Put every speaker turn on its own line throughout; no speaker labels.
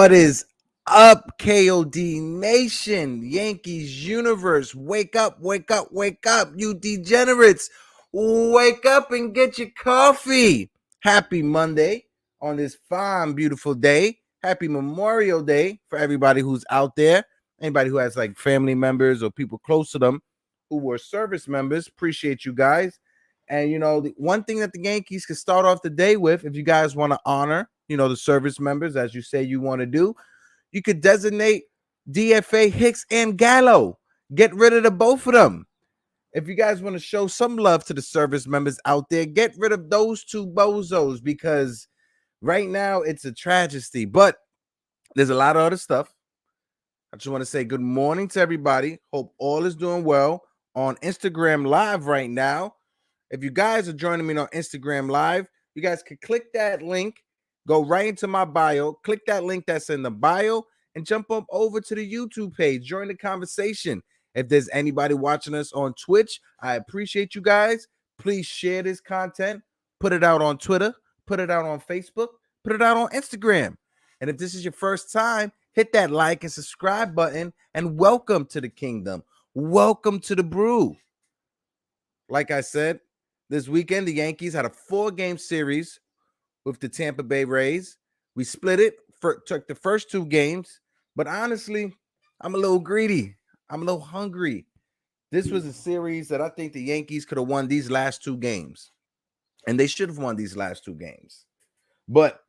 What is up, KOD Nation, Yankees universe? Wake up, wake up, wake up, you degenerates. Wake up and get your coffee. Happy Monday on this fine, beautiful day. Happy Memorial Day for everybody who's out there. Anybody who has like family members or people close to them who were service members. Appreciate you guys. And, you know, the one thing that the Yankees can start off the day with, if you guys want to honor, you know, the service members, as you say you want to do, you could designate DFA Hicks and Gallo. Get rid of the both of them. If you guys want to show some love to the service members out there, get rid of those two bozos because right now it's a tragedy. But there's a lot of other stuff. I just want to say good morning to everybody. Hope all is doing well on Instagram Live right now. If you guys are joining me on Instagram Live, you guys can click that link, go right into my bio, click that link that's in the bio, and jump up over to the YouTube page. Join the conversation. If there's anybody watching us on Twitch, I appreciate you guys. Please share this content. Put it out on Twitter. Put it out on Facebook. Put it out on Instagram. And if this is your first time, hit that like and subscribe button. And welcome to the kingdom. Welcome to the Brew. Like I said, this weekend, the Yankees had a 4-game series with the Tampa Bay Rays. We split it, took the first 2 games, but honestly, I'm a little greedy. I'm a little hungry. This was a series that I think the Yankees could have won these last 2 games, and they should have won these last 2 games. But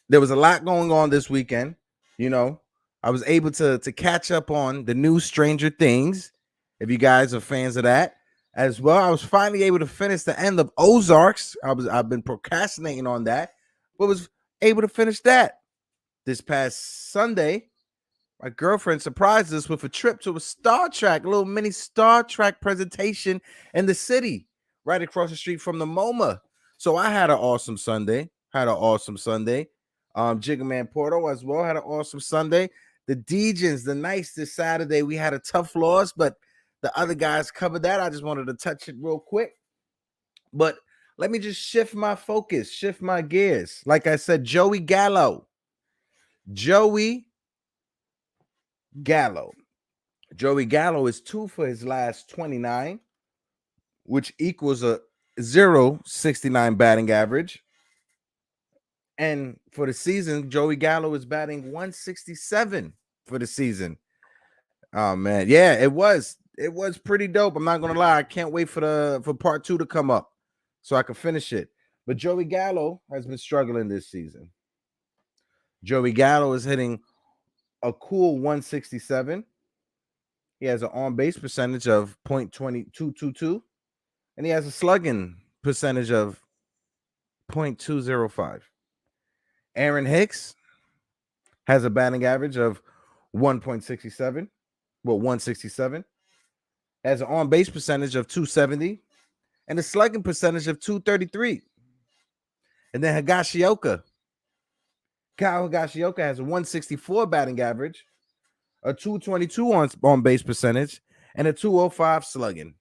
there was a lot going on this weekend. You know, I was able to catch up on the new Stranger Things, if you guys are fans of that. As well, I was finally able to finish the end of Ozarks. I've been procrastinating on that, but was able to finish that. This past Sunday, my girlfriend surprised us with a trip to a Star Trek, a little mini Star Trek presentation in the city, right across the street from the MoMA. So I had an awesome Sunday. Jigga Man Porto as well had an awesome Sunday. The Degens, the Knights this Saturday, we had a tough loss, but the other guys covered that. I just wanted to touch it real quick. But let me just shift my focus, shift my gears. Like I said, Joey Gallo. Joey Gallo is 2 for his last 29, which equals a 0.69 batting average. And for the season, Joey Gallo is batting 167 for the season. Oh man, yeah, it was pretty dope. I'm not gonna lie. I can't wait for part 2 to come up so I can finish it. But Joey Gallo has been struggling this season. Joey Gallo is hitting a cool 167. He has an on-base percentage of .2222, and he has a slugging percentage of .205. Aaron Hicks has a batting average of 1.67. Well, 167. Has an on-base percentage of 270 and a slugging percentage of 233. And then Kyle Higashioka has a 164 batting average, a 222 on-base percentage, and a 205 slugging.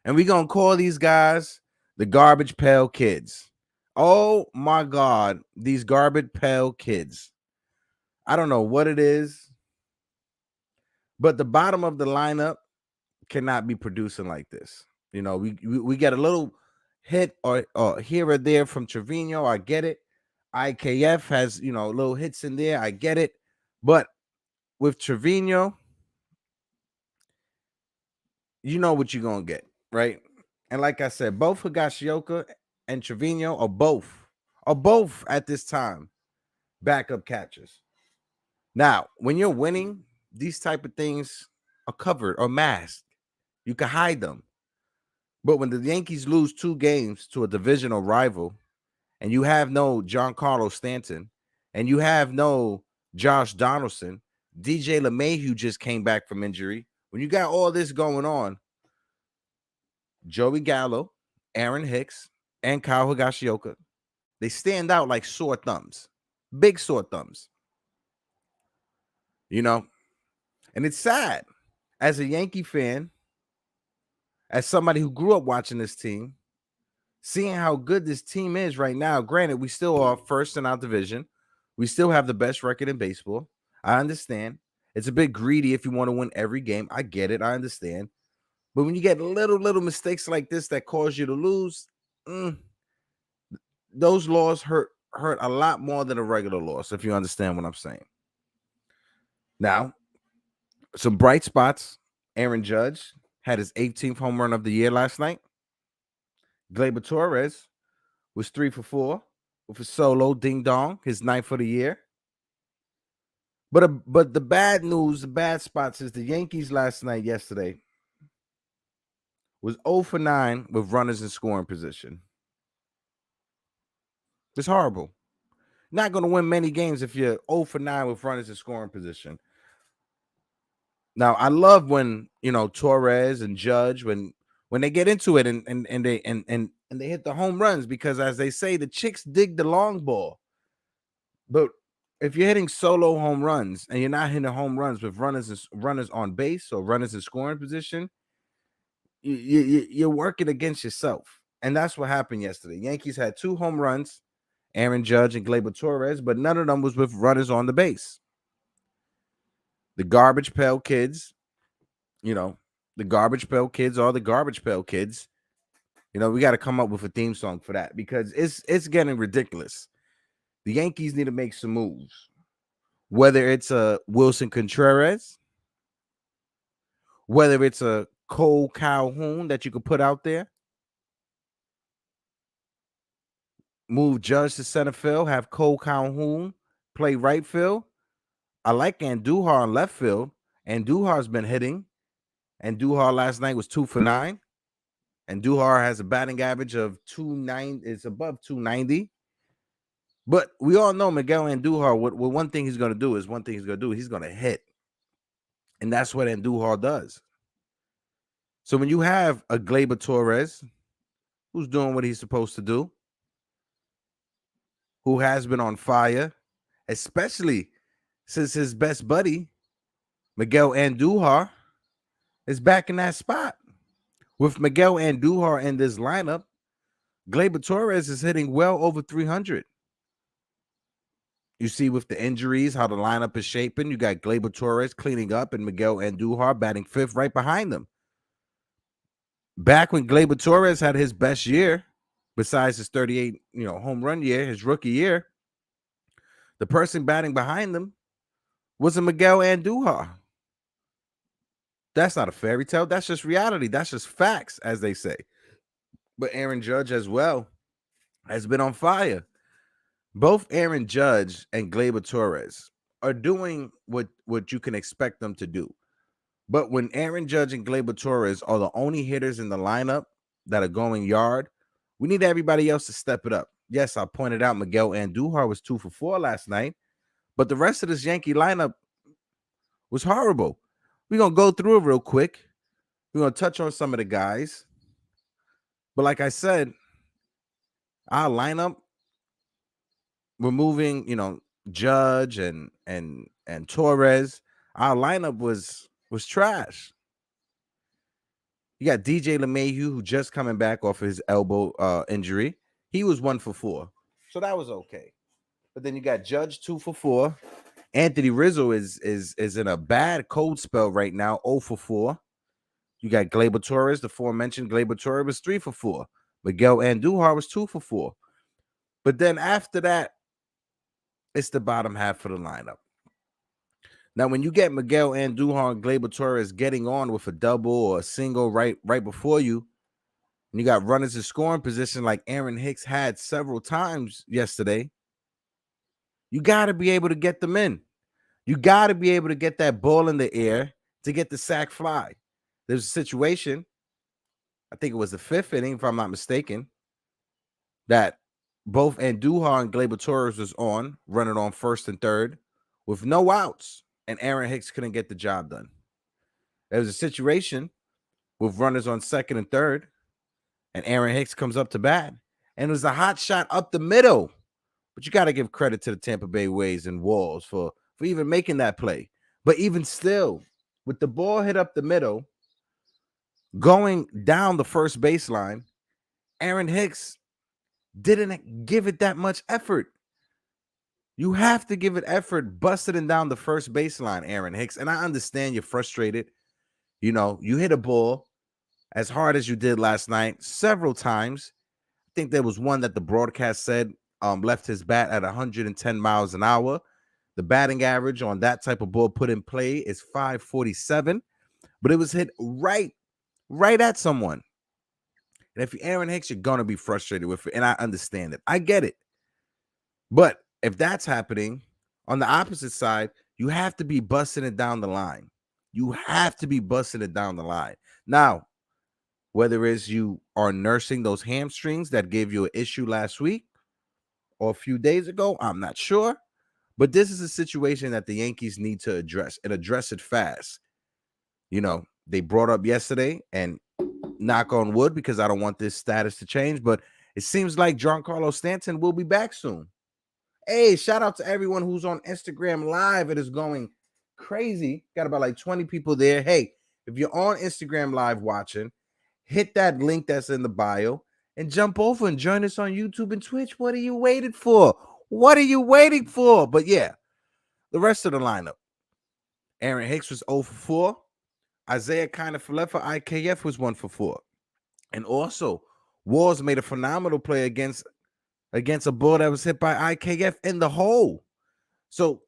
And we're going to call these guys the Garbage Pail Kids. Oh, my God, these Garbage Pail Kids. I don't know what it is, but the bottom of the lineup cannot be producing like this. You know, we get a little hit or here or there from Trevino. I get it. IKF has, you know, little hits in there. I get it. But with Trevino, you know what you're going to get, right? And like I said, both Higashioka and Trevino are both at this time backup catchers. Now, when you're winning, these type of things are covered or masked. You can hide them. But when the Yankees lose 2 games to a divisional rival, and you have no Giancarlo Stanton, and you have no Josh Donaldson, DJ LeMahieu just came back from injury. When you got all this going on, Joey Gallo, Aaron Hicks, and Kyle Higashioka, they stand out like sore thumbs, big sore thumbs. You know, and it's sad as a Yankee fan, as somebody who grew up watching this team, seeing how good this team is right now. Granted, we still are first in our division, We still have the best record in baseball. I understand. It's a bit greedy if you want to win every game. I get it. I understand. But when you get little mistakes like this that cause you to lose, those laws hurt a lot more than a regular loss, if you understand what I'm saying. Now, some bright spots. Aaron Judge had his 18th home run of the year last night. Gleyber Torres was 3 for 4 with a solo ding dong, his 9th of the year. But the bad news, the bad spots is the Yankees yesterday was 0 for 9 with runners in scoring position. It's horrible. Not going to win many games if you're 0 for 9 with runners in scoring position. Now, I love when, Torres and Judge, when they get into it and they hit the home runs, because as they say, the chicks dig the long ball. But if you're hitting solo home runs and you're not hitting home runs with runners on base or runners in scoring position, you're working against yourself. And that's what happened yesterday. Yankees had 2 home runs, Aaron Judge and Gleyber Torres, but none of them was with runners on the base. The garbage pail kids, the garbage pail kids are the garbage pail kids. We got to come up with a theme song for that, because it's getting ridiculous. The Yankees need to make some moves. Whether it's a Wilson Contreras, whether it's a Cole Calhoun that you could put out there, move Judge to center field, have Cole Calhoun play right field. I like Andujar in left field. Andujar's been hitting. Andujar last night was 2 for 9. Andujar has a batting average of 290. It's above 290. But we all know Miguel Andujar, what one thing he's going to do is he's going to hit. And that's what Andujar does. So when you have a Gleyber Torres who's doing what he's supposed to do, who has been on fire, especially since his best buddy, Miguel Andujar, is back in that spot. With Miguel Andujar in this lineup, Gleyber Torres is hitting well over 300. You see with the injuries how the lineup is shaping. You got Gleyber Torres cleaning up and Miguel Andujar batting 5th right behind them. Back when Gleyber Torres had his best year, besides his 38, home run year, his rookie year, the person batting behind them was a Miguel Andujar. That's not a fairy tale. That's just reality. That's just facts, as they say. But Aaron Judge as well has been on fire. Both Aaron Judge and Gleyber Torres are doing what you can expect them to do. But when Aaron Judge and Gleyber Torres are the only hitters in the lineup that are going yard, we need everybody else to step it up. Yes, I pointed out Miguel Andujar was 2 for 4 last night, but the rest of this Yankee lineup was horrible. We're going to go through it real quick. We're going to touch on some of the guys. But like I said, our lineup, removing, Judge and Torres, our lineup was trash. You got DJ LeMahieu, who just coming back off of his elbow injury. He was 1 for 4. So that was okay. But then you got Judge 2 for 4. Anthony Rizzo is in a bad cold spell right now, 0 for 4. You got Gleyber Torres, the aforementioned Gleyber Torres was 3 for 4. Miguel Andujar was 2 for 4. But then after that, it's the bottom half of the lineup. Now, when you get Miguel Andujar and Gleyber Torres getting on with a double or a single right before you, and you got runners in scoring position like Aaron Hicks had several times yesterday, you got to be able to get them in. You got to be able to get that ball in the air to get the sac fly. There's a situation, I think it was the 5th inning, if I'm not mistaken, that both Andujar and Gleyber Torres was on, running on 1st and 3rd with no outs, and Aaron Hicks couldn't get the job done. There was a situation with runners on 2nd and 3rd, and Aaron Hicks comes up to bat, and it was a hot shot up the middle. But you got to give credit to the Tampa Bay Ways and Walls for even making that play. But even still, with the ball hit up the middle, going down the first baseline, Aaron Hicks didn't give it that much effort. You have to give it effort busting down the first baseline, Aaron Hicks. And I understand you're frustrated. You hit a ball as hard as you did last night several times. I think there was one that the broadcast said left his bat at 110 miles an hour. The batting average on that type of ball put in play is 547, but it was hit right at someone. And if you're Aaron Hicks, you're going to be frustrated with it, and I understand it. I get it. But if that's happening, on the opposite side, you have to be busting it down the line. You have to be busting it down the line. Now, whether it's you are nursing those hamstrings that gave you an issue last week or a few days ago, I'm not sure. But this is a situation that the Yankees need to address and address it fast. They brought up yesterday, and knock on wood, because I don't want this status to change, but it seems like Giancarlo Stanton will be back soon. Hey, shout out to everyone who's on Instagram Live. It is going crazy. Got about like 20 people there. Hey, if you're on Instagram Live watching, hit that link that's in the bio and jump over and join us on YouTube and Twitch. What are you waiting for? What are you waiting for? But yeah, the rest of the lineup. Aaron Hicks was 0 for 4. Isaiah Kiner-Falefa for IKF was 1 for 4. And also, Walls made a phenomenal play against a ball that was hit by IKF in the hole. So,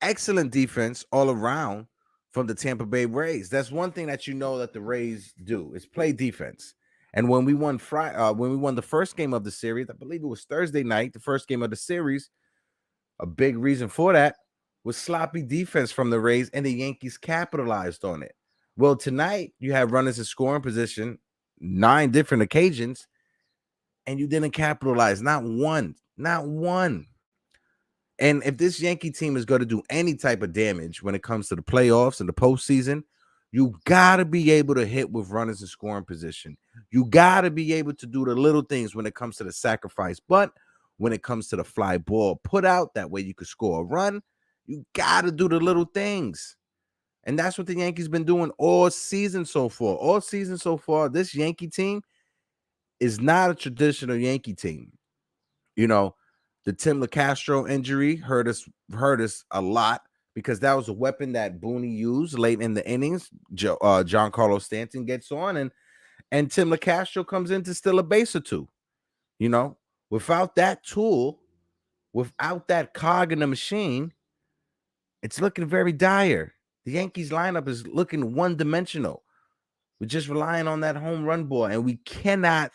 excellent defense all around from the Tampa Bay Rays. That's one thing that that the Rays do is play defense. And when we won the first game of the series, I believe it was Thursday night, the first game of the series, a big reason for that was sloppy defense from the Rays, and the Yankees capitalized on it. Well, tonight you have runners in scoring position, 9 different occasions, and you didn't capitalize. Not one. And if this Yankee team is going to do any type of damage when it comes to the playoffs and the postseason, you got to be able to hit with runners in scoring position. You got to be able to do the little things when it comes to the sacrifice bunt, when it comes to the fly ball put out. That way you could score a run. You got to do the little things. And that's what the Yankees been doing all season so far. All season so far, this Yankee team is not a traditional Yankee team. The Tim LeCastro injury hurt us a lot, because that was a weapon that Booney used late in the innings. Giancarlo Stanton gets on, and Tim LeCastro comes in to steal a base or two. Without that tool, without that cog in the machine, it's looking very dire. The Yankees lineup is looking one-dimensional. We're just relying on that home run ball, and we cannot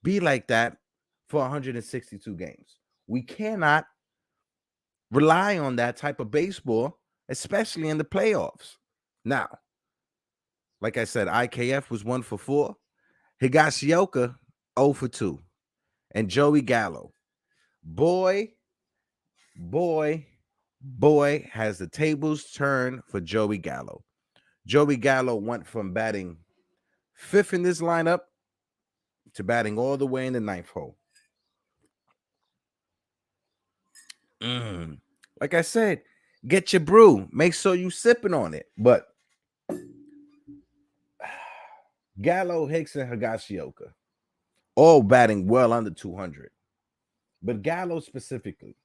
be like that for 162 games. We cannot rely on that type of baseball, especially in the playoffs. Now, like I said, IKF was 1 for 4. Higashioka, 0 for 2. And Joey Gallo. Boy, has the tables turned for Joey Gallo. Joey Gallo went from batting 5th in this lineup to batting all the way in the 9th hole. Like I said, get your brew. Make sure you sipping on it. But Gallo, Hicks, and Higashioka all batting well under 200. But Gallo specifically.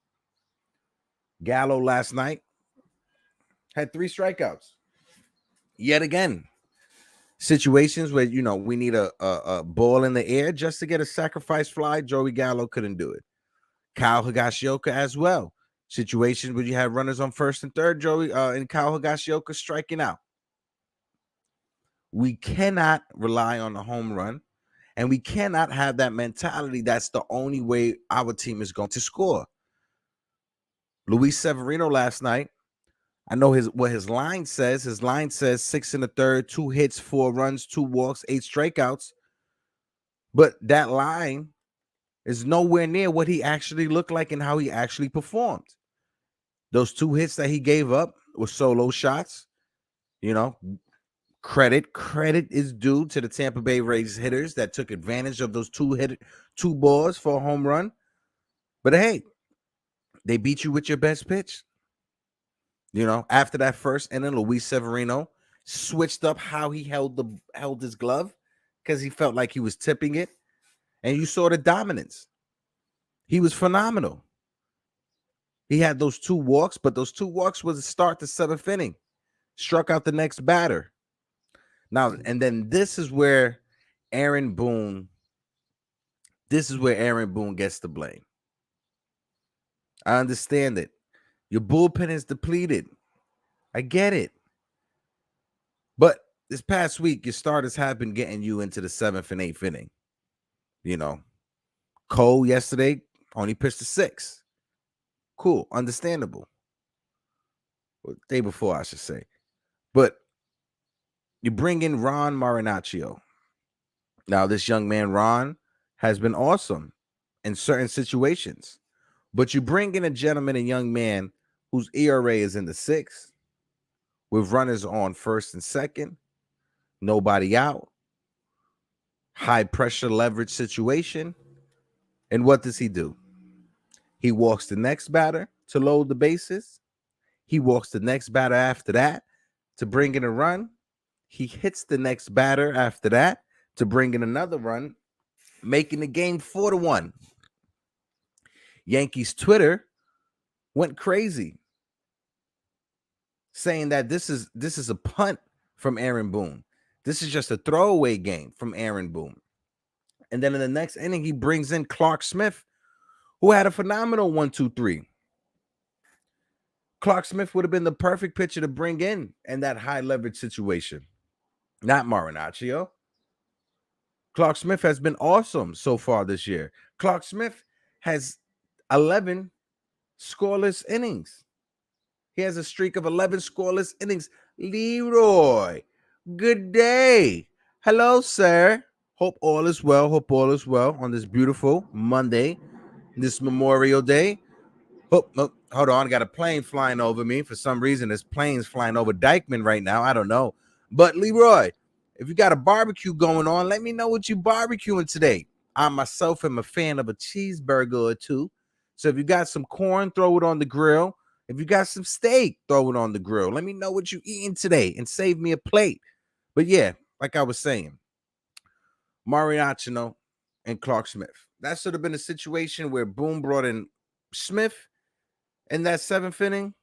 Gallo last night had 3 strikeouts. Yet again, situations where, we need a ball in the air just to get a sacrifice fly. Joey Gallo couldn't do it. Kyle Higashioka as well. Situations where you have runners on first and third, and Kyle Higashioka striking out. We cannot rely on the home run, and we cannot have that mentality that's the only way our team is going to score. Luis Severino last night, I know what his line says. His line says 6 1/3, 2 hits, 4 runs, 2 walks, 8 strikeouts. But that line is nowhere near what he actually looked like and how he actually performed. Those 2 hits that he gave up were solo shots. Credit is due to the Tampa Bay Rays hitters that took advantage of those 2 balls for a home run. But hey, they beat you with your best pitch. After that first inning, Luis Severino switched up how he held his glove, because he felt like he was tipping it, and you saw the dominance. He was phenomenal. He had those 2 walks, but those 2 walks was to start the 7th inning. Struck out the next batter. Now, and then this is where Aaron Boone gets the blame. I understand it. Your bullpen is depleted. I get it. But this past week, your starters have been getting you into the 7th and 8th inning. You know, Cole yesterday only pitched the 6th. Cool, understandable. Well, day before, I should say. But you bring in Ron Marinaccio. Now, this young man, Ron, has been awesome in certain situations. But you bring in a young man whose ERA is in the 6th, with runners on first and second, nobody out, high pressure leverage situation. And what does he do? He walks the next batter to load the bases. He walks the next batter after that to bring in a run. He hits the next batter after that to bring in another run, making the game 4-1. Yankees Twitter went crazy, saying that this is a punt from Aaron Boone. This is just a throwaway game from Aaron Boone. And then in the next inning, he brings in Clark Smith, who had a phenomenal 1-2-3. Clark Smith would have been the perfect pitcher to bring in that high leverage situation. Not Marinaccio. Clark Smith has been awesome so far this year. Clark Smith has 11 scoreless innings. He has a streak of 11 scoreless innings. Leroy, good day. Hello, sir. Hope all is well. On this beautiful Monday, this Memorial Day. Oh, hold on. I got a plane flying over me. For some reason, there's planes flying over Dykeman right now. I don't know. But Leroy, if you got a barbecue going on, let me know what you barbecuing today. I myself am a fan of a cheeseburger or two. So if you got some corn, throw it on the grill. If you got some steak, throw it on the grill. Let me know what you eating today and save me a plate. But yeah, like I was saying, Marinaccio and Clark Smith. That should have been a situation where Boone brought in Smith in that 7th inning,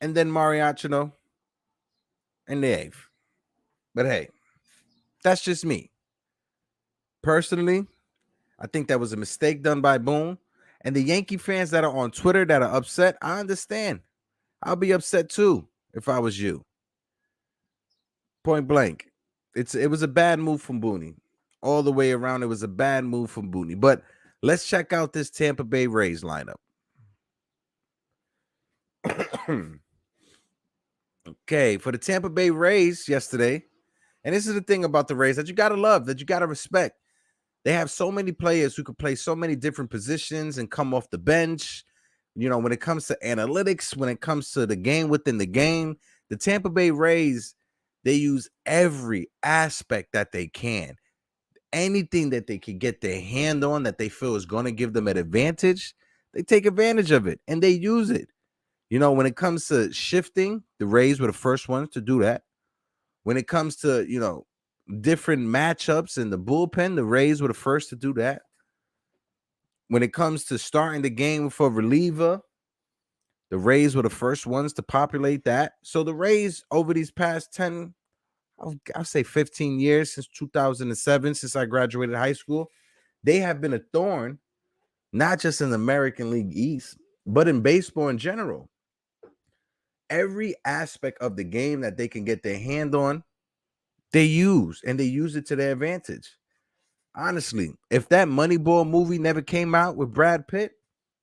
and then Marinaccio in the 8th. But hey, that's just me. Personally, I think that was a mistake done by Boone. And the Yankee fans that are on Twitter that are upset, I understand. I'll be upset too if I was you. Point blank. It was a bad move from Booney. All the way around, it was a bad move from Booney. But let's check out this Tampa Bay Rays lineup. Okay, for the Tampa Bay Rays yesterday, and this is the thing about the Rays that you got to love, that you got to respect. They have so many players who could play so many different positions and come off the bench. You know, when it comes to analytics, when it comes to the game within the game, the Tampa Bay Rays, they use every aspect that they can. Anything that they can get their hand on that they feel is going to give them an advantage, they take advantage of it and they use it. You know, when it comes to shifting, the Rays were the first ones to do that. When it comes to, you know, different matchups in the bullpen, the Rays were the first to do that. When it comes to starting the game for reliever, the Rays were the first ones to populate that. So the Rays over these past 10, I'll say 15 years, since 2007, since I graduated high school, they have been a thorn, not just in the American League East, but in baseball in general. Every aspect of the game that they can get their hand on, they use, and they use it to their advantage. Honestly, if that Moneyball movie never came out with Brad Pitt,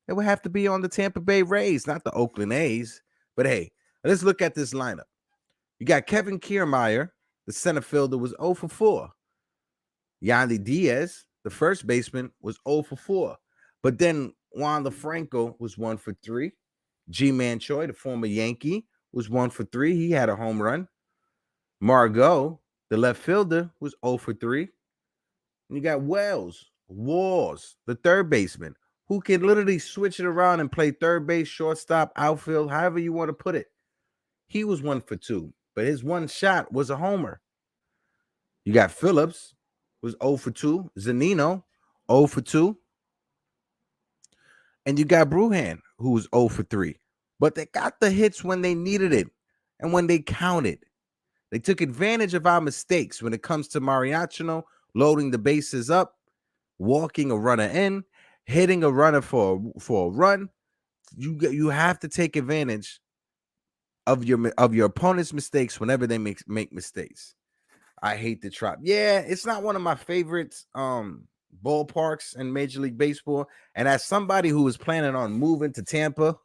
it would have to be on the Tampa Bay Rays, not the Oakland A's. But hey, let's look at this lineup. You got Kevin Kiermaier, the center fielder, was 0 for 4. Yandy Diaz, the first baseman, was 0 for 4. But then Juan LaFranco was 1 for 3. G-Man Choi, the former Yankee, was 1 for 3. He had a home run. Margot, the left fielder, was 0 for 3. And you got Walls, the third baseman, who can literally switch it around and play third base, shortstop, outfield, however you want to put it. He was 1 for 2, but his one shot was a homer. You got Phillips, was 0 for 2. Zunino, 0 for 2. And you got Brewhan, who's 0 for 3. But they got the hits when they needed it and when they counted. They took advantage of our mistakes when it comes to Mariachino loading the bases up, walking a runner in, hitting a runner for a run. You have to take advantage of your opponent's mistakes whenever they make mistakes. I hate the Trop. Yeah, it's not one of my favorite ballparks in Major League Baseball. And as somebody who is planning on moving to Tampa,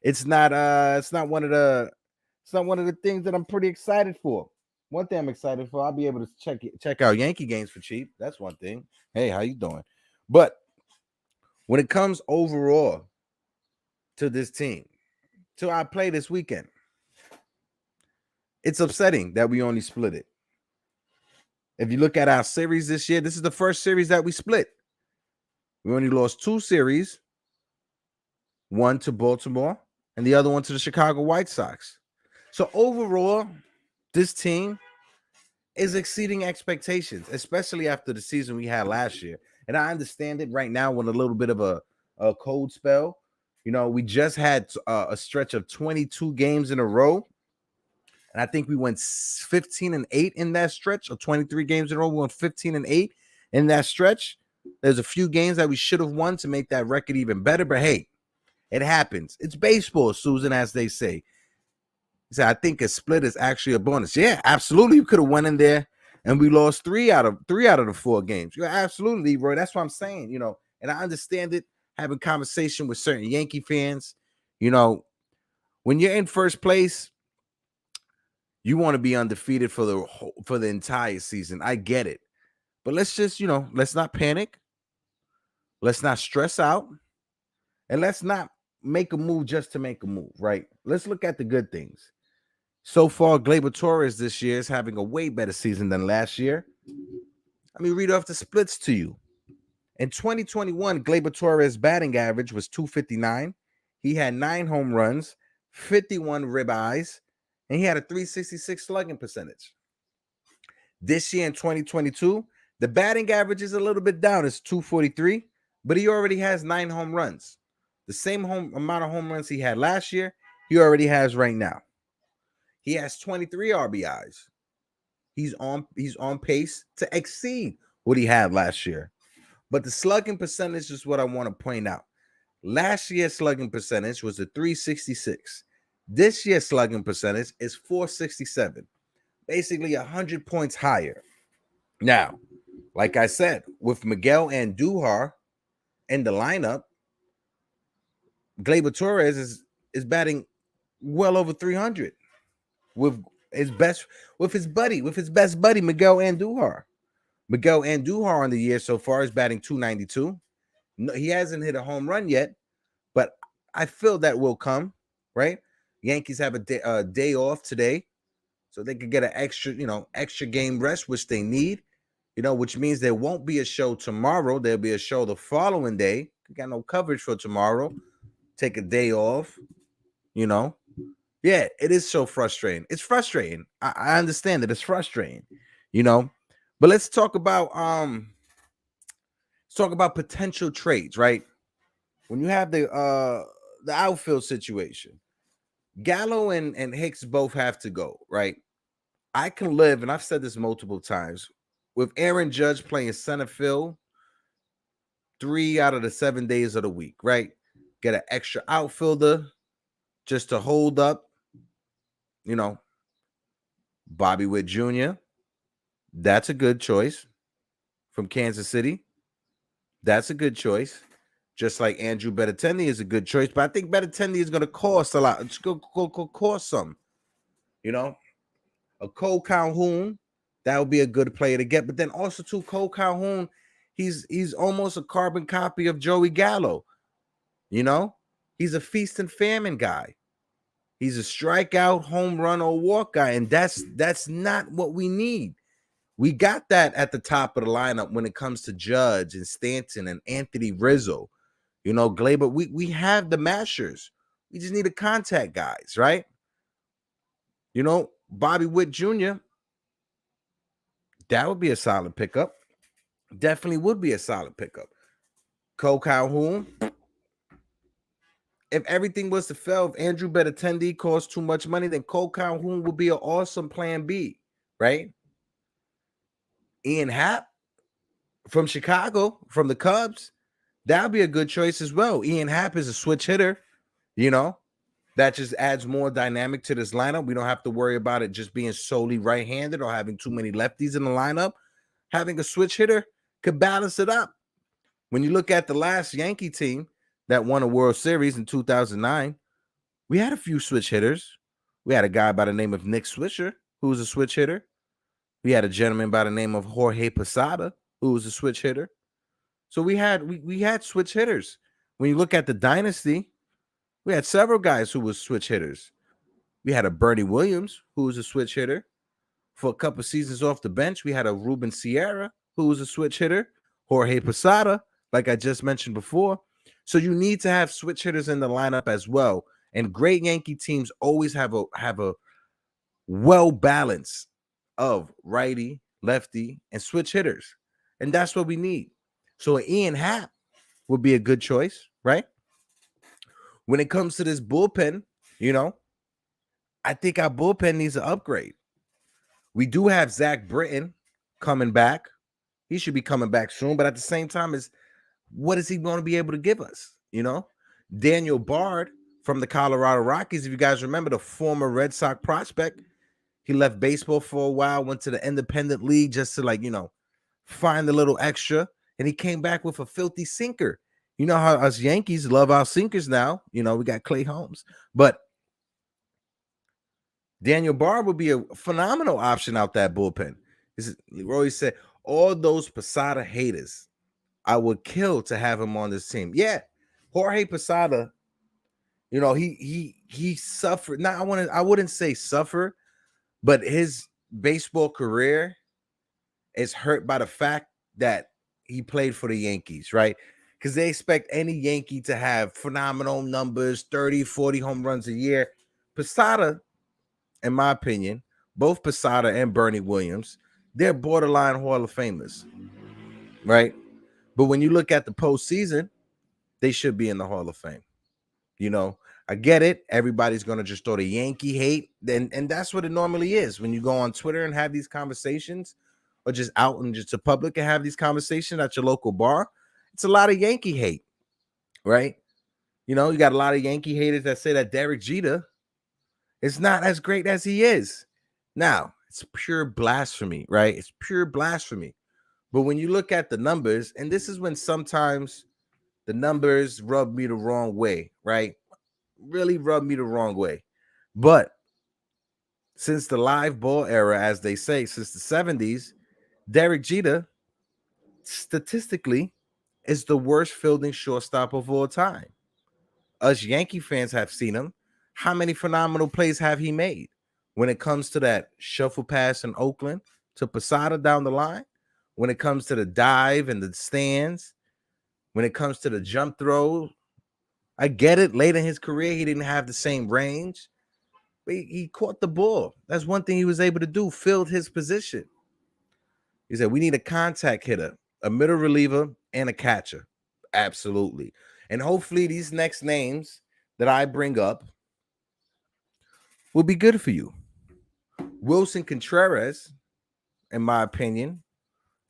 it's not one of the things that I'm pretty excited for. One thing I'm excited for, I'll be able to check out Yankee games for cheap. That's one thing. Hey, how you doing? But when it comes overall to this team, to our play this weekend, it's upsetting that we only split it. If you look at our series this year, this is the first series that we split. We only lost 2 series, one to Baltimore and the other one to the Chicago White Sox. So overall, this team is exceeding expectations, especially after the season we had last year. And I understand it right now with a little bit of a cold spell. You know, we just had a stretch of 22 games in a row. And I think we went 15-8 in that stretch, or 23 games in a row. We went 15-8 in that stretch. There's a few games that we should have won to make that record even better. But hey, it happens. It's baseball, Susan, as they say. So I think a split is actually a bonus. Yeah, absolutely. You could have went in there and we lost three out of the 4 games. You're absolutely, Roy. That's what I'm saying. You know, and I understand it. Having conversation with certain Yankee fans, you know, when you're in first place, you want to be undefeated for the entire season. I get it. But let's just, let's not panic. Let's not stress out. And let's not make a move just to make a move, right? Let's look at the good things. So far, Gleyber Torres this year is having a way better season than last year. Let me read off the splits to you. In 2021, Gleyber Torres' batting average was .259. He had 9 home runs, 51 ribeyes, and he had a .366 slugging percentage. This year in 2022, the batting average is a little bit down. It's .243, but he already has 9 home runs. The same amount of home runs he had last year, he already has right now. He has 23 RBIs. He's on pace to exceed what he had last year. But the slugging percentage is what I want to point out. Last year's slugging percentage was a .366. This year's slugging percentage is .467. Basically 100 points higher. Now, like I said, with Miguel Andujar in the lineup, Gleyber Torres is batting well over 300 with his best buddy Miguel Andujar. Miguel Andujar on the year so far is batting .292. No, he hasn't hit a home run yet, but I feel that will come, right? Yankees have a day off today, so they could get an extra game rest, which they need, which means there won't be a show tomorrow. There'll be a show the following day. We got no coverage for tomorrow. Take a day off, Yeah, it is so frustrating. It's frustrating. I understand that it's frustrating, But let's talk about potential trades, right? When you have the outfield situation, Gallo and Hicks both have to go, right? I can live, and I've said this multiple times, with Aaron Judge playing center field 3 out of the 7 days of the week, right? Get an extra outfielder just to hold up, Bobby Witt Jr. That's a good choice from Kansas City. That's a good choice. Just like Andrew Benintendi is a good choice, but I think Benintendi is going to cost a lot. It's going to cost some, A Cole Calhoun, that would be a good player to get. But then also too, Cole Calhoun, he's almost a carbon copy of Joey Gallo. He's a feast and famine guy. He's a strikeout, home run, or walk guy, and that's not what we need. We got that at the top of the lineup when it comes to Judge and Stanton and Anthony Rizzo. Gleyber, we have the mashers. We just need the contact guys, right? Bobby Witt Jr., that would be a solid pickup. Definitely would be a solid pickup. Cole Calhoun, if everything was to fail, if Andrew Benintendi costs too much money, then Cole Calhoun would be an awesome plan B, right? Ian Happ from Chicago, from the Cubs, that would be a good choice as well. Ian Happ is a switch hitter, you know, that just adds more dynamic to this lineup. We don't have to worry about it just being solely right-handed or having too many lefties in the lineup. Having a switch hitter could balance it up. When you look at the last Yankee team that won a World Series in 2009, we had a few switch hitters. We had a guy by the name of Nick Swisher, who was a switch hitter. We had a gentleman by the name of Jorge Posada, who was a switch hitter. So we had switch hitters. When you look at the dynasty, we had several guys who was switch hitters. We had a Bernie Williams, who was a switch hitter. For a couple seasons off the bench, we had a Ruben Sierra, who was a switch hitter. Jorge Posada, like I just mentioned before. So you need to have switch hitters in the lineup as well. And great Yankee teams always have a well balance of righty, lefty, and switch hitters. And that's what we need. So Ian Happ would be a good choice, right? When it comes to this bullpen, I think our bullpen needs an upgrade. We do have Zach Britton coming back. He should be coming back soon. But at the same time, what is he going to be able to give us? Daniel Bard from the Colorado Rockies, if you guys remember, the former Red Sox prospect, he left baseball for a while, went to the independent league just to find a little extra, and he came back with a filthy sinker. You know how us Yankees love our sinkers now. We got Clay Holmes, but Daniel Bard would be a phenomenal option out that bullpen. Leroy said, all those Posada haters, I would kill to have him on this team. Yeah, Jorge Posada, he suffered. Now I wouldn't say suffer, but his baseball career is hurt by the fact that he played for the Yankees, right? Because they expect any Yankee to have phenomenal numbers, 30, 40 home runs a year. Posada, in my opinion, both Posada and Bernie Williams, they're borderline Hall of Famers, right? But when you look at the postseason, they should be in the Hall of Fame. I get it. Everybody's going to just throw the Yankee hate. And that's what it normally is. When you go on Twitter and have these conversations, or just out in just the public and have these conversations at your local bar, it's a lot of Yankee hate, right? You got a lot of Yankee haters that say that Derek Jeter is not as great as he is. Now, it's pure blasphemy, right? It's pure blasphemy. But when you look at the numbers, and this is when sometimes the numbers rub me the wrong way, right? Really rub me the wrong way. But since the live ball era, as they say, since the 70s, Derek Jeter statistically is the worst fielding shortstop of all time. Us Yankee fans have seen him. How many phenomenal plays have he made? When it comes to that shuffle pass in Oakland to Posada down the line, when it comes to the dive and the stands, when it comes to the jump throw, I get it. Late in his career, he didn't have the same range, but he caught the ball. That's one thing he was able to do, filled his position. He said, we need a contact hitter, a middle reliever, and a catcher. Absolutely. And hopefully these next names that I bring up will be good for you. Wilson Contreras, in my opinion,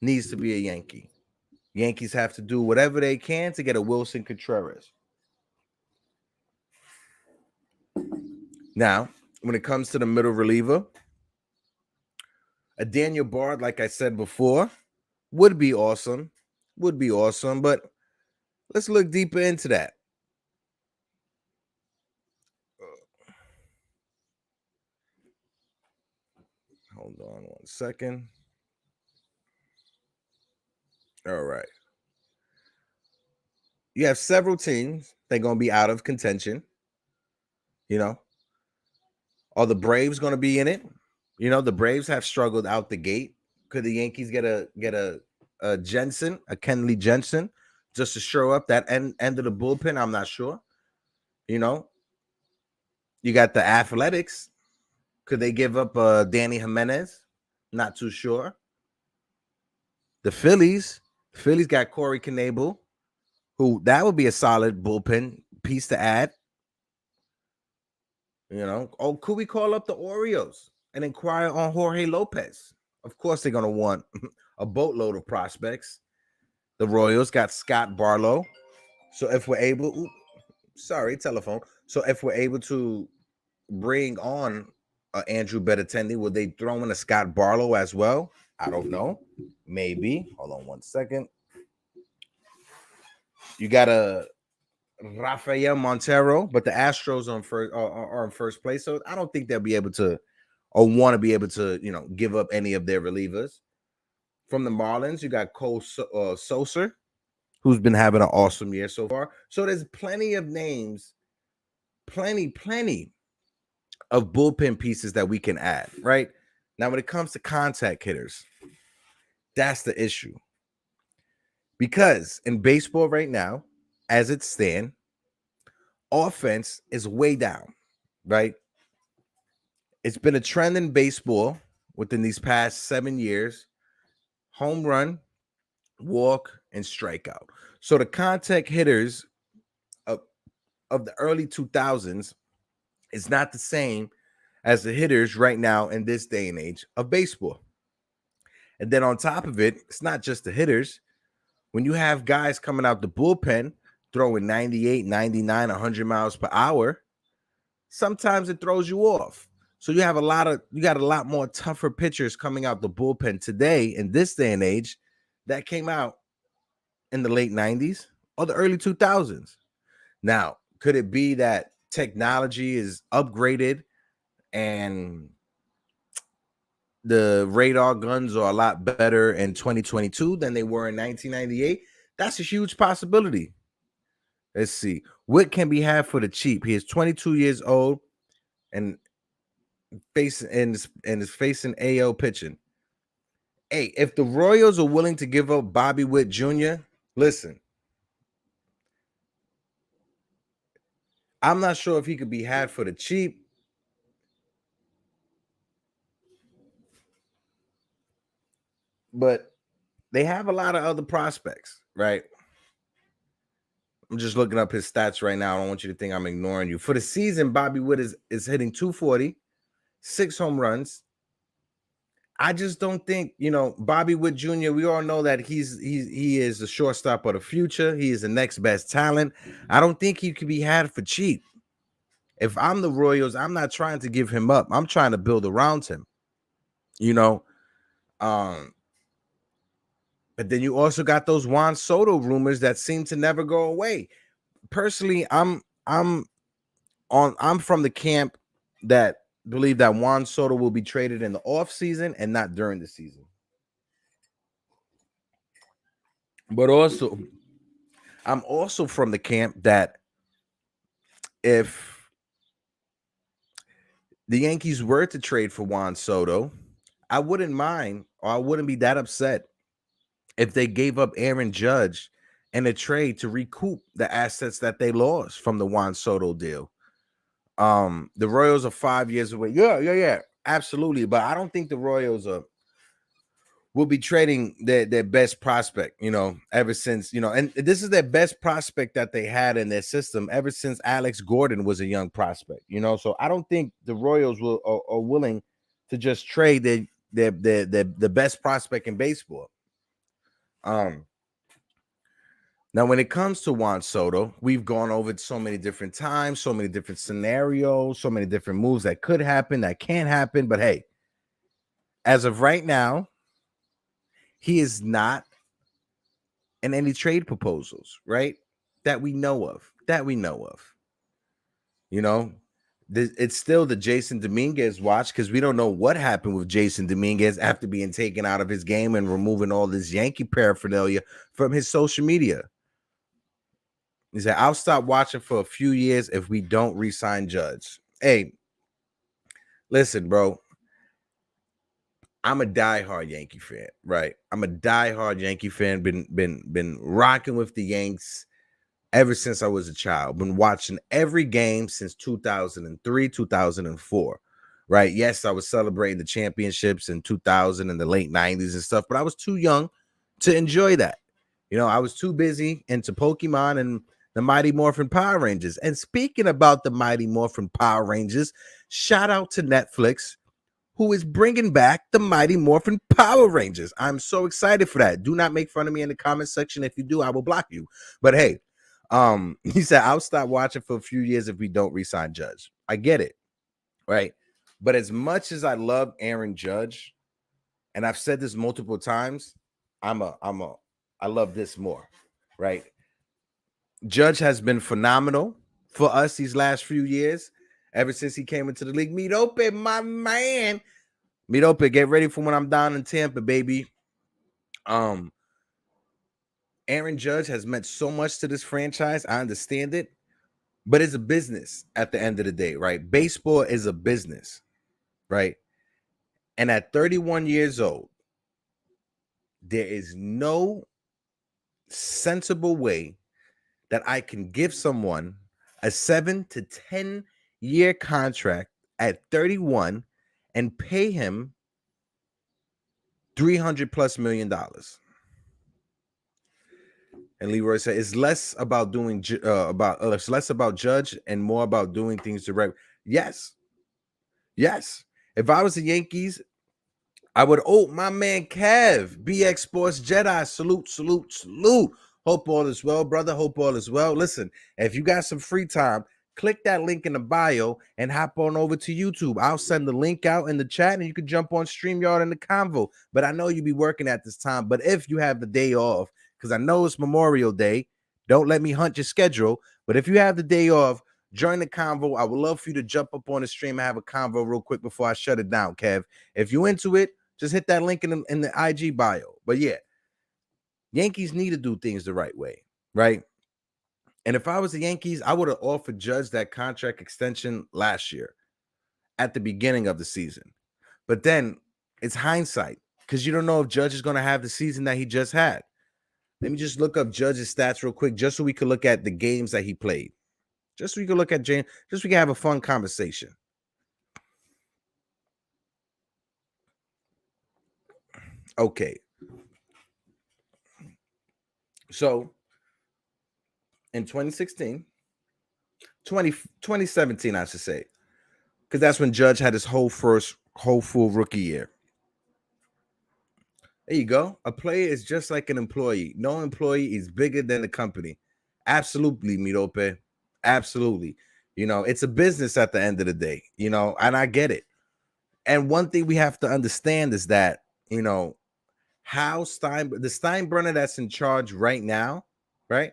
needs to be a Yankee. Yankees have to do whatever they can to get a Wilson Contreras. Now, when it comes to the middle reliever, a Daniel Bard, like I said before, would be awesome. But let's look deeper into that. Hold on 1 second. All right. You have several teams that are going to be out of contention. Are the Braves going to be in it? The Braves have struggled out the gate. Could the Yankees get a Jensen, a Kenley Jensen, just to show up that end of the bullpen? I'm not sure. You got the Athletics. Could they give up Danny Jimenez? Not too sure. The Phillies got Corey Knebel, who that would be a solid bullpen piece to add. Oh, could we call up the Orioles and inquire on Jorge Lopez? Of course, they're going to want a boatload of prospects. The Royals got Scott Barlow. So if we're able, telephone. So if we're able to bring on Andrew Benintendi, will they throw in a Scott Barlow as well? I don't know. Maybe. Hold on 1 second. You got a Rafael Montero, but the Astros are in first place, so I don't think they'll be able to or want to be able to, give up any of their relievers. From the Marlins, you got Cole Soser, who's been having an awesome year so far. So there's plenty of names, plenty of bullpen pieces that we can add, right? Now, when it comes to contact hitters, that's the issue. Because in baseball right now, as it stands, offense is way down, right? It's been a trend in baseball within these past 7 years: home run, walk, and strikeout. So the contact hitters of the early 2000s is not the same as the hitters right now in this day and age of baseball. And then on top of it, it's not just the hitters. When you have guys coming out the bullpen throwing 98, 99, 100 miles per hour, sometimes it throws you off. So you got a lot more tougher pitchers coming out the bullpen today in this day and age that came out in the late 90s or the early 2000s. Now, could it be that technology is upgraded and the radar guns are a lot better in 2022 than they were in 1998? That's a huge possibility. Let's see. What can be had for the cheap? He is 22 years old and is facing AO pitching. Hey, if the Royals are willing to give up Bobby Witt Jr., listen, I'm not sure if he could be had for the cheap. But they have a lot of other prospects, right? I'm just looking up his stats right now. I don't want you to think I'm ignoring you. For the season, Bobby Witt is hitting 240, 6 home runs. I just don't think, Bobby Witt Jr., we all know that he is the shortstop of the future. He is the next best talent. I don't think he could be had for cheap. If I'm the Royals, I'm not trying to give him up. I'm trying to build around him. But then you also got those Juan Soto rumors that seem to never go away. Personally, I'm from the camp that believe that Juan Soto will be traded in the offseason and not during the season. But also, I'm also from the camp that if the Yankees were to trade for Juan Soto, I wouldn't mind, or I wouldn't be that upset if they gave up Aaron Judge in a trade to recoup the assets that they lost from the Juan Soto deal. The Royals are 5 years away. Yeah, absolutely. But I don't think the Royals will be trading their best prospect, ever since, and this is their best prospect that they had in their system ever since Alex Gordon was a young prospect, so I don't think the Royals are willing to just trade the best prospect in baseball. Now, when it comes to Juan Soto, we've gone over it so many different times, so many different scenarios, so many different moves that could happen, that can't happen. But hey, as of right now, he is not in any trade proposals, right? That we know of. It's still the Jason Dominguez watch because we don't know what happened with Jason Dominguez after being taken out of his game and removing all this Yankee paraphernalia from his social media. He said, I'll stop watching for a few years if we don't re-sign Judge. Hey, listen, bro. I'm a diehard Yankee fan, right? I'm a diehard Yankee fan. Been rocking with the Yanks ever since I was a child. Been watching every game since 2003, 2004, right? Yes, I was celebrating the championships in 2000 and the late 90s and stuff, but I was too young to enjoy that. I was too busy into Pokemon and the Mighty Morphin Power Rangers. And speaking about the Mighty Morphin Power Rangers, shout out to Netflix, who is bringing back the Mighty Morphin Power Rangers. I'm so excited for that. Do not make fun of me in the comment section. If you do, I will block you. But hey, he said, I'll stop watching for a few years if we don't re-sign Judge. I get it, right? But as much as I love Aaron Judge, and I've said this multiple times, I love this more, right? Judge has been phenomenal for us these last few years, ever since he came into the league. Midope, my man. Midope, get ready for when I'm down in Tampa, baby. Aaron Judge has meant so much to this franchise. I understand it, but it's a business at the end of the day, right? Baseball is a business, right? And at 31 years old, there is no sensible way that I can give someone a 7 to 10 year contract at 31 and pay him $300+ million. And Leroy said it's less about doing it's less about Judge and more about doing things direct. Yes. If I was the Yankees, I would. Oh, my man Kev, BX Sports Jedi, salute. Hope all is well, brother. Hope all is well. Listen, if you got some free time, click that link in the bio and hop on over to YouTube. I'll send the link out in the chat and you can jump on StreamYard in the convo. But I know you be working at this time. But if you have the day off, because I know it's Memorial Day, don't let me hunt your schedule. But if you have the day off, join the convo. I would love for you to jump up on the stream and have a convo real quick before I shut it down, Kev. If you into it, just hit that link in the IG bio. But yeah, Yankees need to do things the right way, right? And if I was the Yankees, I would have offered Judge that contract extension last year at the beginning of the season. But then it's hindsight because you don't know if Judge is going to have the season that he just had. Let me just look up Judge's stats real quick just so we could look at the games that he played. Just so we can look at James, just so we can have a fun conversation. Okay. So in 2016, 2017, I should say, because that's when Judge had his whole full rookie year. There you go. A player is just like an employee. No employee is bigger than the company. Absolutely, Mirope. Absolutely. You know, it's a business at the end of the day, you know, and I get it. And one thing we have to understand is that, you know, how the Steinbrenner that's in charge right now, right,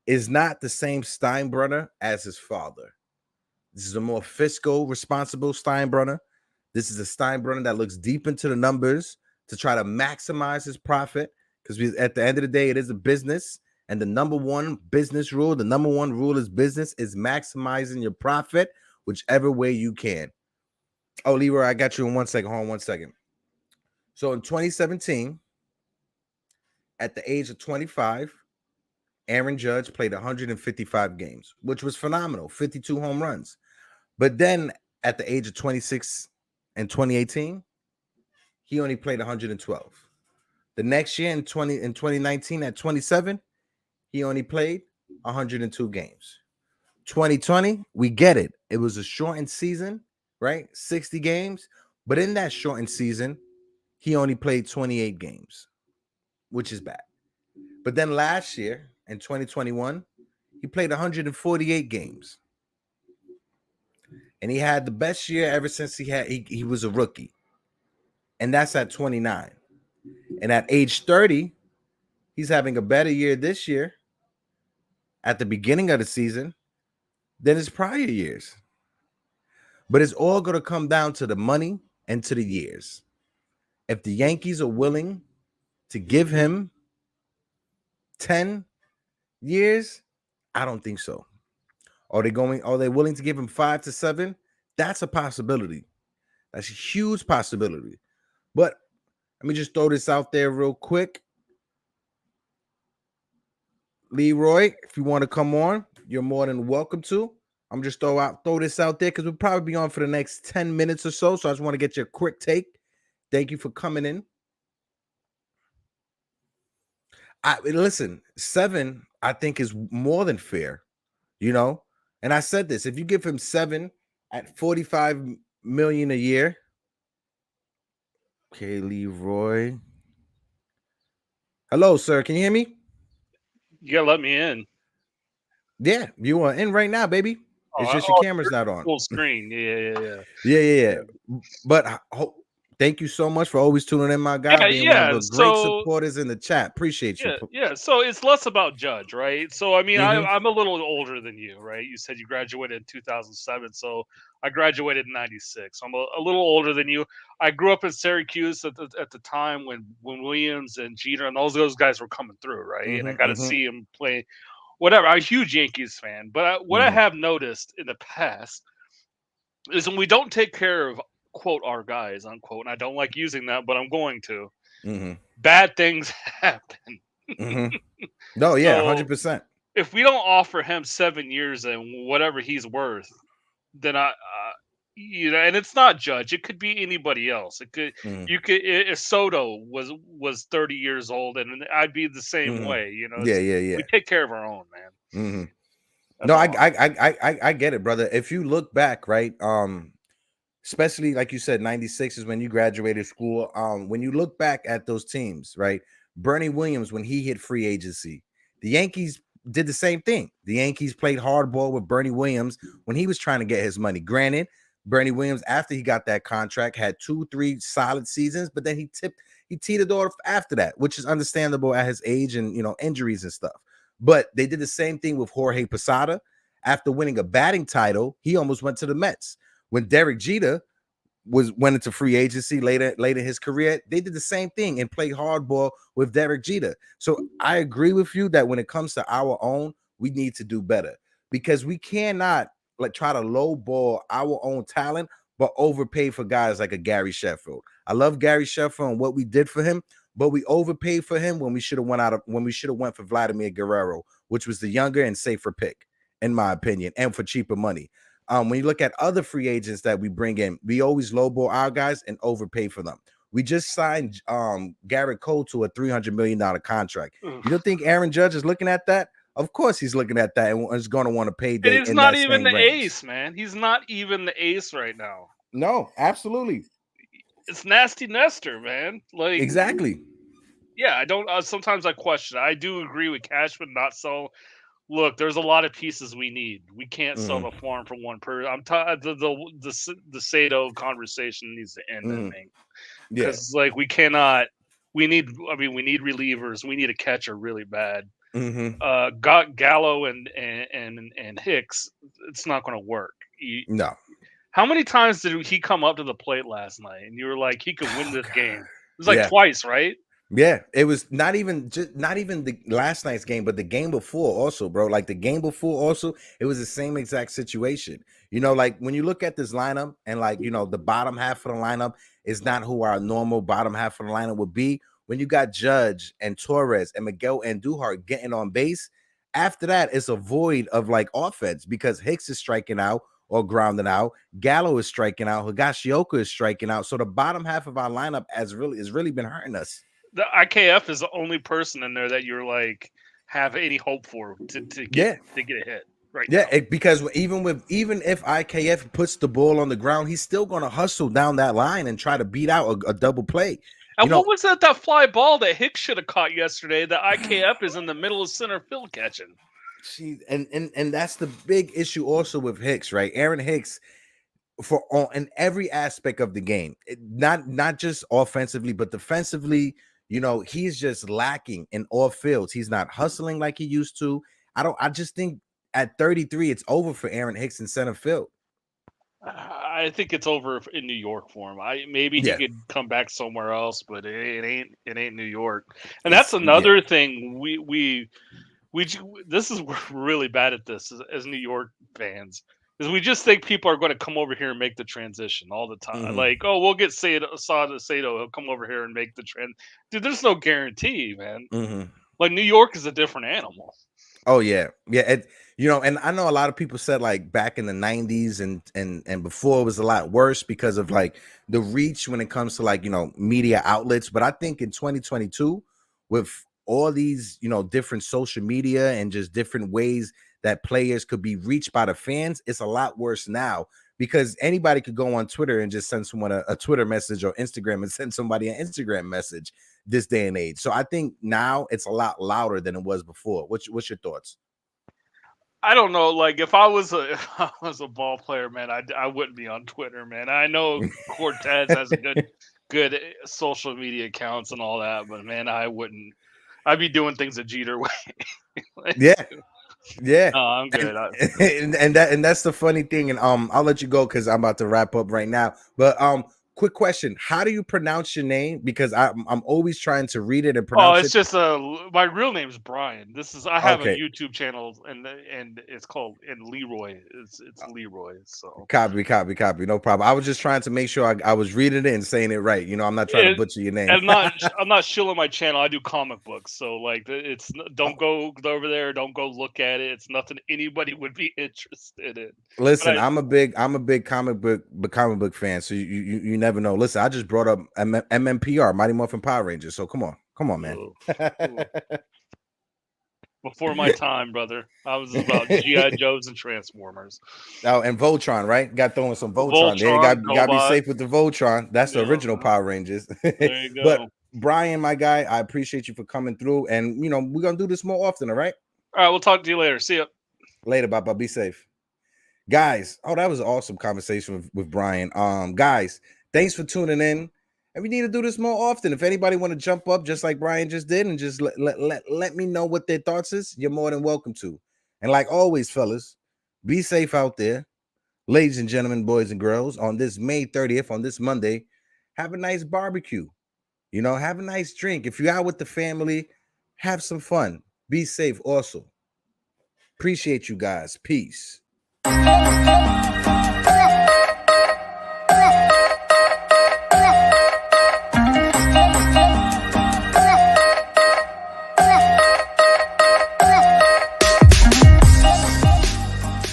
is not the same Steinbrenner as his father. This is a more fiscal, responsible Steinbrenner. This is a Steinbrenner that looks deep into the numbers to try to maximize his profit, because at the end of the day, it is a business. And the number one business rule, the number one rule is business is maximizing your profit whichever way you can. Oh, Leroy, I got you in 1 second. Hold on 1 second. So in 2017, at the age of 25, Aaron Judge played 155 games, which was phenomenal, 52 home runs. But then at the age of 26 in 2018, he only played 112. The next year in 2019 at 27, he only played 102 games. 2020, we get it. It was a shortened season, right? 60 games. But in that shortened season, he only played 28 games, which is bad. But then last year in 2021, he played 148 games. And he had the best year ever since he was a rookie. And that's at 29. And at age 30, he's having a better year this year at the beginning of the season than his prior years. But it's all going to come down to the money and to the years. If the Yankees are willing to give him 10 years, I don't think so. Are they willing to give him 5 to 7? That's a possibility. That's a huge possibility. But let me just throw this out there real quick. Leroy, if you want to come on, you're more than welcome to. I'm just throw this out there because we'll probably be on for the next 10 minutes or so. So I just want to get your quick take. Thank you for coming in. Listen, 7, I think is more than fair, And I said this: if you give him 7 at 45 million a year, okay, Leroy. Hello, sir. Can you hear me?
You gotta let me in.
Yeah, you are in right now, baby. It's just your
Oh,
camera's not on.
full screen. Yeah.
Yeah. But thank you so much for always tuning in, my guy, being one of
Yeah.
the great
So
supporters in the chat. Appreciate you.
yeah. So it's less about Judge, right? So I mean,
Mm-hmm.
I'm a little older than you, right? You said you graduated in 2007, so I graduated in '96. So I'm a little older than you. I grew up in Syracuse at the time when Williams and Jeter and those guys were coming through, right? And I got to
Mm-hmm.
see him play. Whatever. I'm a huge Yankees fan, but what I
Mm-hmm.
have noticed in the past is when we don't take care of quote our guys unquote, and I don't like using that, but I'm going to.
Mm-hmm.
Bad things happen.
Mm-hmm. No, yeah,
So
100%.
if we don't offer him 7 years and whatever he's worth, then and it's not Judge. It could be anybody else. It could
Mm-hmm.
you could if Soto was 30 years old, and I'd be the same
Mm-hmm.
way.
Yeah,
It's
yeah,
we
yeah.
take care of our own, man.
Mm-hmm. No,
That's all.
I get it, brother. If you look back, right, especially like you said, 96 is when you graduated school. When you look back at those teams, right? Bernie Williams, when he hit free agency, the Yankees did the same thing. The Yankees played hardball with Bernie Williams when he was trying to get his money. Granted, Bernie Williams, after he got that contract, had 2-3 solid seasons, but then he teetered off after that, which is understandable at his age and injuries and stuff. But they did the same thing with Jorge Posada. After winning a batting title, he almost went to the Mets. When Derek Jeter went into free agency later in his career, they did the same thing and played hardball with Derek Jeter. So I agree with you that when it comes to our own, we need to do better because we cannot like try to lowball our own talent, but overpay for guys like a Gary Sheffield. I love Gary Sheffield and what we did for him, but we overpaid for him when we should have went for Vladimir Guerrero, which was the younger and safer pick, in my opinion, and for cheaper money. When you look at other free agents that we bring in, we always lowball our guys and overpay for them. We just signed Garrett Cole to a $300 million contract. You don't think Aaron Judge is looking at that? Of course he's looking at that and is going to want a
And
payday
he's
in
not
that
even
same
the
range.
ace, man. He's not even the ace right now.
No, absolutely.
It's nasty Nestor, man. Like,
Exactly.
yeah, I don't. Sometimes I question. I do agree with Cashman not so. Look, there's a lot of pieces we need. We can't sell
Mm-hmm.
the farm for one person. I'm tired. The Sato conversation needs to end. I
Mm-hmm.
think
Yeah.
because like we cannot. We need. I mean, we need relievers. We need a catcher really bad.
Mm-hmm.
Got Gallo and Hicks. It's not going to work.
No.
How many times did he come up to the plate last night and you were like, he could win
Oh,
this
God.
game? It was like
Yeah.
twice, right?
Yeah, it was not even the last night's game, but the game before also, bro. Like the game before also, it was the same exact situation. Like when you look at this lineup and like, the bottom half of the lineup is not who our normal bottom half of the lineup would be. When you got Judge and Torres and Miguel and Duhart getting on base, after that, it's a void of like offense because Hicks is striking out or grounding out. Gallo is striking out. Higashioka is striking out. So the bottom half of our lineup has really been hurting us.
The IKF is the only person in there that you're like have any hope for to get
Yeah.
to get a hit right
Yeah,
now.
because even if IKF puts the ball on the ground, he's still going to hustle down that line and try to beat out a double play. You
And
know,
what was that fly ball that Hicks should have caught yesterday that IKF is in the middle of center field catching?
and that's the big issue also with Hicks, right? Aaron Hicks for all in every aspect of the game, not just offensively but defensively. He's just lacking in all fields. He's not hustling like he used to. I just think at 33 it's over for Aaron Hicks in center field.
I think it's over in New York for him. Maybe he
Yeah,
could come back somewhere else, but it ain't New York. And that's
yeah.
another thing this is we're really bad at this as New York fans is we just think people are going to come over here and make the transition all the time.
Mm-hmm.
Like, oh, we'll get Sato, he'll come over here and make the trend. Dude, there's no guarantee, man.
Mm-hmm.
Like New York is a different animal.
Oh yeah, yeah. And I know a lot of people said like back in the 90s and before it was a lot worse because of like the reach when it comes to like media outlets. But I think in 2022, with all these, different social media and just different ways that players could be reached by the fans, it's a lot worse now because anybody could go on Twitter and just send someone a Twitter message or Instagram and send somebody an Instagram message this day and age. So I think now it's a lot louder than it was before. What's your thoughts?
I don't know. Like if I was a if I was a ball player, man, I wouldn't be on Twitter, man. I know Cortez has a good social media accounts and all that, but man, I wouldn't. I'd be doing things a Jeter way.
Yeah. Yeah.
No, I'm
And,
good.
and that's the funny thing. And I'll let you go because I'm about to wrap up right now. But quick question: how do you pronounce your name? Because I'm always trying to read it and
Oh,
pronounce
it's
it.
just my real name's Brian. I have a
Okay.
YouTube channel and it's called Leroy. It's Leroy. So
Copy. No problem. I was just trying to make sure I was reading it and saying it right. I'm not trying to
it,
butcher your name.
I'm not shilling my channel. I do comic books. So like don't go over there. Don't go look at it. It's nothing anybody would be interested in.
Listen,
But
I'm a big comic book fan. So you never know. Listen, I just brought up MMPR, Mighty Morphin Power Rangers. So come on, man.
Ooh. Before my time, brother. I was about GI Joes and Transformers.
Oh, and Voltron, right? Got throwing some Voltron. There, you
Voltron,
got to be
GoBot.
safe with the Voltron. That's the
Yeah,
original Power Rangers.
there you
But
go.
Brian, my guy, I appreciate you for coming through, and we're gonna do this more often. All right.
All right, we'll talk to you later. See ya.
Later, Baba. Be safe, guys. Oh, that was an awesome conversation with Brian. Guys, thanks for tuning in. And we need to do this more often. If anybody want to jump up just like Brian just did and just let me know what their thoughts is, you're more than welcome to. And like always, fellas, be safe out there. Ladies and gentlemen, boys and girls, on this May 30th, on this Monday, have a nice barbecue. Have a nice drink. If you're out with the family, have some fun. Be safe also. Appreciate you guys. Peace.